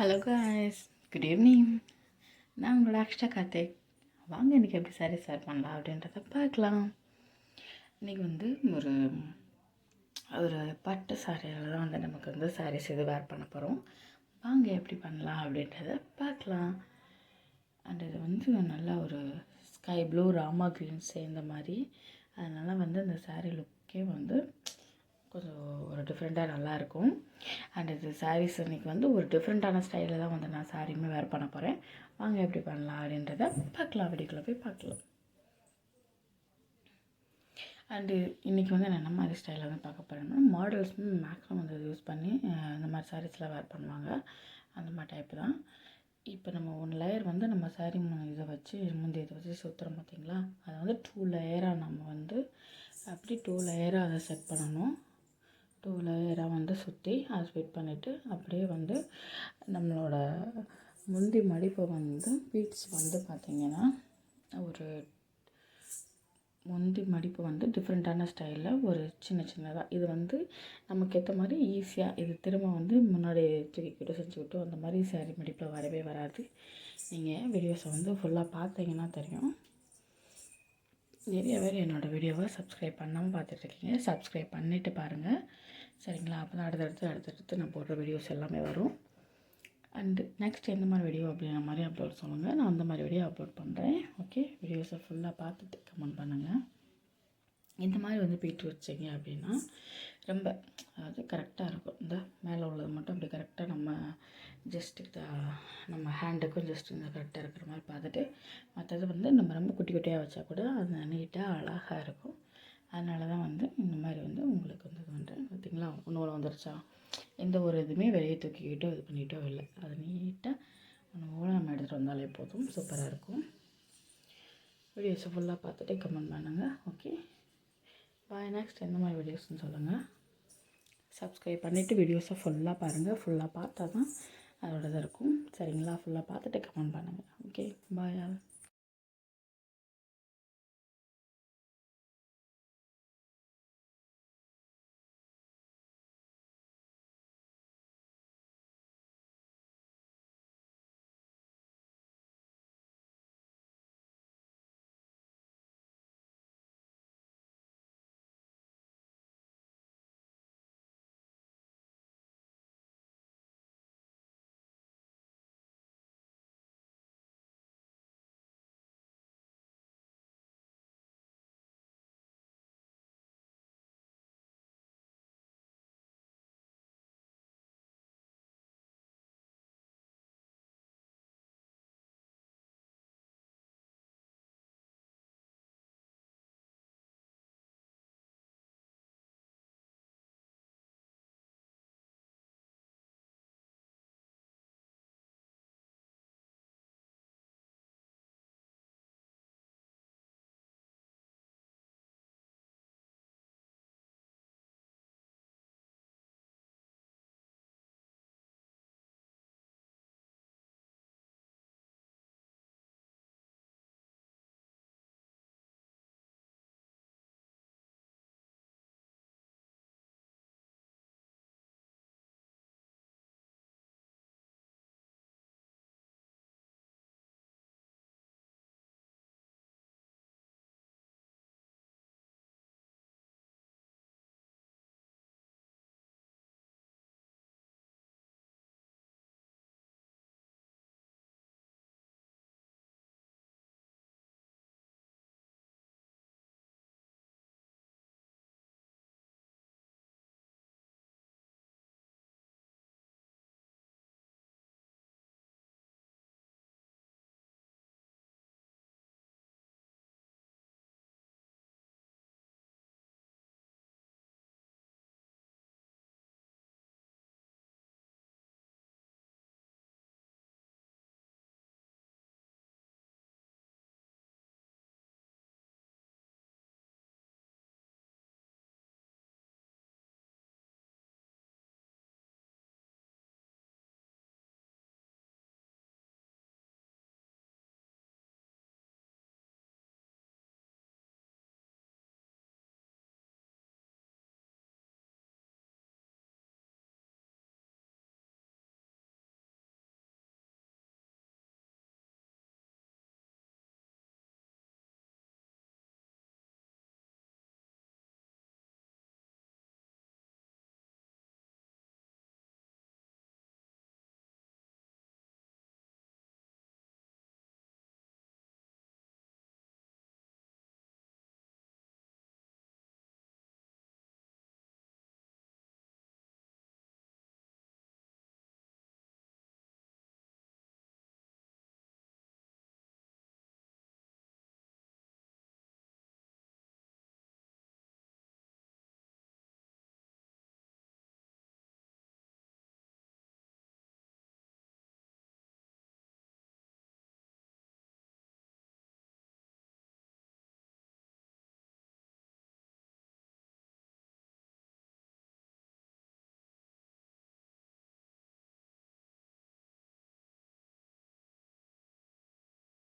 Hello guys, good evening. நான் உங்களோட அக்ஷா கார்த்திக். வாங்க இன்றைக்கி எப்படி சாரீஸ் வேர் பண்ணலாம் அப்படின்றத பார்க்கலாம். இன்றைக்கி வந்து ஒரு ஒரு பட்டு சாரியில் தான் வந்து நமக்கு வந்து சாரீஸ் இது வேர் பண்ண போகிறோம். வாங்க எப்படி பண்ணலாம் அப்படின்றத பார்க்கலாம். அண்ட் இது வந்து நல்லா ஒரு ஸ்கை ப்ளூ ராமா க்ரீன் சேர்ந்த மாதிரி, அதனால் வந்து இந்த சாரீ லுக்கே வந்து கொஞ்சம் ஒரு டிஃப்ரெண்ட்டாக நல்லாயிருக்கும். அண்ட் இது சாரீஸ் இன்றைக்கி வந்து ஒரு டிஃப்ரெண்ட்டான ஸ்டைலில் தான் வந்து நான் சாரியுமே வேர் பண்ண போகிறேன். வாங்க எப்படி பண்ணலாம் அப்படின்றத பார்க்கலாம். வீடியோக்குள்ளே போய் பார்க்கலாம். அண்டு இன்றைக்கி வந்து நான் என்ன மாதிரி ஸ்டைலில் வந்து பார்க்க போகிறேன்னா, மாடல்ஸும் மேக்ஸிமம் வந்து யூஸ் பண்ணி இந்த மாதிரி சாரீஸ்லாம் வேர் பண்ணுவாங்க. அந்த மாதிரி டைப்பு தான். இப்போ நம்ம 1 லேயர் வந்து நம்ம சாரீ இதை வச்சு முந்தைய இதை வச்சு சுற்றுறோம் பார்த்திங்களா, அதை வந்து 2 லேயராக நம்ம வந்து அப்படி 2 லேயராக அதை செட் பண்ணணும். 2 லேயராக வந்து சுற்றி அதை ஸ்பிட் பண்ணிவிட்டு அப்படியே வந்து நம்மளோட முந்தி மடிப்பை வந்து பீட்ஸ் வந்து பார்த்திங்கன்னா ஒரு முந்தி மடிப்பு வந்து டிஃப்ரெண்ட்டான ஸ்டைலில் ஒரு சின்னதாக இது வந்து நமக்கு ஏற்ற மாதிரி ஈஸியாக இது திரும்ப வந்து முன்னாடி தூக்கிக்கிட்டு செஞ்சுக்கிட்டு அந்த மாதிரி சாரீ மடிப்பில் வரவே வராது. நீங்கள் வீடியோஸை வந்து ஃபுல்லாக பார்த்தீங்கன்னா தெரியும். நிறைய பேர் என்னோடய வீடியோவை சப்ஸ்கிரைப் பண்ணாமல் பார்த்துட்ருக்கீங்க. சப்ஸ்கிரைப் பண்ணிவிட்டு பாருங்கள், சரிங்களா? அப்போ தான் அடுத்தடுத்து நான் போடுற வீடியோஸ் எல்லாமே வரும். அண்டு நெக்ஸ்ட் எந்த மாதிரி வீடியோ அப்படின்ற மாதிரி அப்லோட் சொல்லுங்கள், நான் அந்த மாதிரி வீடியோ அப்லோட் பண்ணுறேன். ஓகே, வீடியோஸை ஃபுல்லாக பார்த்துட்டு கமெண்ட் பண்ணுங்கள். இந்த மாதிரி வந்து பீட்டு வச்சிங்க அப்படின்னா ரொம்ப அதாவது கரெக்டாக இருக்கும். இந்த மேலே உள்ளது மட்டும் அப்படி கரெக்டாக நம்ம ஜஸ்ட்டு நம்ம ஹேண்டுக்கும் ஜஸ்ட் இந்த கரெக்டாக இருக்கிற மாதிரி பார்த்துட்டு, மற்றது வந்து நம்ம ரொம்ப குட்டி குட்டியாக வச்சா கூட அது நீட்டாக அழகாக இருக்கும். அதனால தான் வந்து இந்த மாதிரி வந்து உங்களுக்கு வந்து இது பண்ணுறேன். பார்த்திங்களா, ஒன்று வந்துருச்சா, எந்த ஒரு இதுவுமே வெளியே தூக்கிக்கிட்டோ இது பண்ணிக்கிட்டோ இல்லை. அது நீட்டாக ஒன்று நம்ம எடுத்துகிட்டு வந்தாலே போதும், சூப்பராக இருக்கும். வீடியோஸை ஃபுல்லாக பார்த்துட்டு கமெண்ட் பண்ணுங்கள். Okay bye. நெக்ஸ்ட் எந்த மாதிரி வீடியோஸ்ன்னு சொல்லுங்கள். சப்ஸ்கிரைப் பண்ணிவிட்டு வீடியோஸை ஃபுல்லாக பாருங்கள். ஃபுல்லாக பார்த்தா தான் அதோட இது இருக்கும், சரிங்களா? ஃபுல்லாக பார்த்துட்டு கமெண்ட் பண்ணுங்கள். Okay bye all.